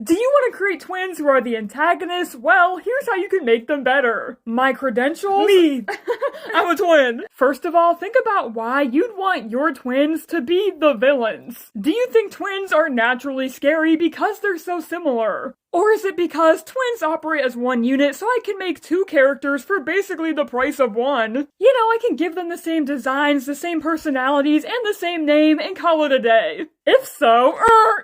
Do you want to create twins who are the antagonists? Well, here's how you can make them better. My credentials? Me! I'm a twin! First of all, think about why you'd want your twins to be the villains. Do you think twins are naturally scary because they're so similar? Or is it because twins operate as one unit, so I can make two characters for basically the price of one? You know, I can give them the same designs, the same personalities, and the same name, and call it a day. If so,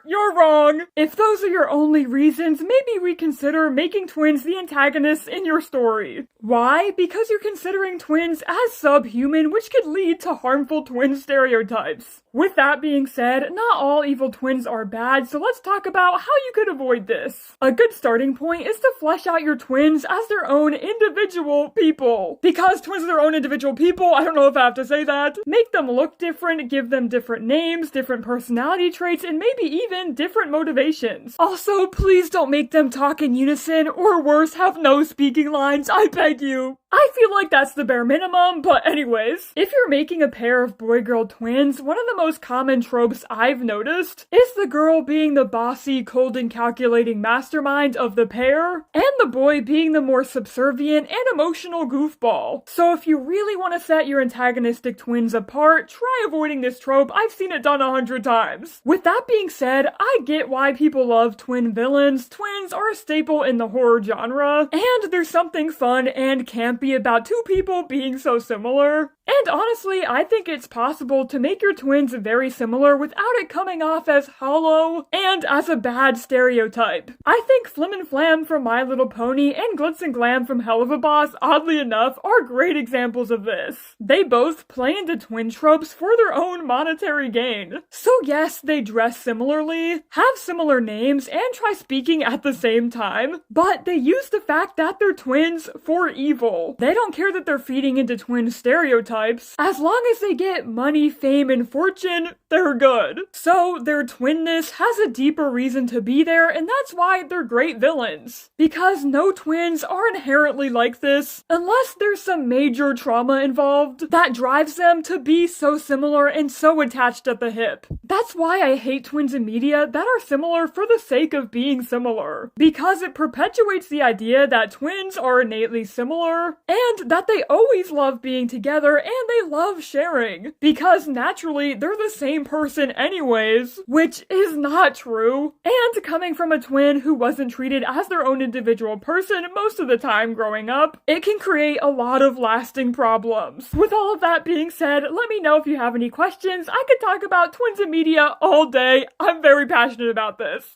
you're wrong. If those are your only reasons, maybe reconsider making twins the antagonists in your story. Why? Because you're considering twins as subhuman, which could lead to harmful twin stereotypes. With that being said, not all evil twins are bad, so let's talk about how you could avoid this. A good starting point is to flesh out your twins as their own individual people. Because twins are their own individual people, I don't know if I have to say that. Make them look different, give them different names, different personality traits, and maybe even different motivations. Also, please don't make them talk in unison, or worse, have no speaking lines, I beg you. I feel like that's the bare minimum, but anyways. If you're making a pair of boy-girl twins, one of the most common tropes I've noticed is the girl being the bossy, cold and calculating mastermind of the pair, and the boy being the more subservient and emotional goofball. So if you really want to set your antagonistic twins apart, try avoiding this trope. I've seen it done 100 times. With that being said, I get why people love twin villains. Twins are a staple in the horror genre, and there's something fun and campy about two people being so similar. And honestly, I think it's possible to make your twins very similar without it coming off as hollow and as a bad stereotype. I think Flim and Flam from My Little Pony and Glitz and Glam from Hell of a Boss, oddly enough, are great examples of this. They both play into twin tropes for their own monetary gain. So yes, they dress similarly, have similar names, and try speaking at the same time, but they use the fact that they're twins for evil. They don't care that they're feeding into twin stereotypes. As long as they get money, fame, and fortune, they're good. So their twinness has a deeper reason to be there, and that's why they're great villains. Because no twins are inherently like this, unless there's some major trauma involved that drives them to be so similar and so attached at the hip. That's why I hate twins in media that are similar for the sake of being similar. Because it perpetuates the idea that twins are innately similar, and that they always love being together and they love sharing. Because naturally, they're the same person anyways, which is not true. And coming from a twin who wasn't treated as their own individual person most of the time growing up, it can create a lot of lasting problems. With all of that being said, let me know if you have any questions. I could talk about twins in media all day. I'm very passionate about this.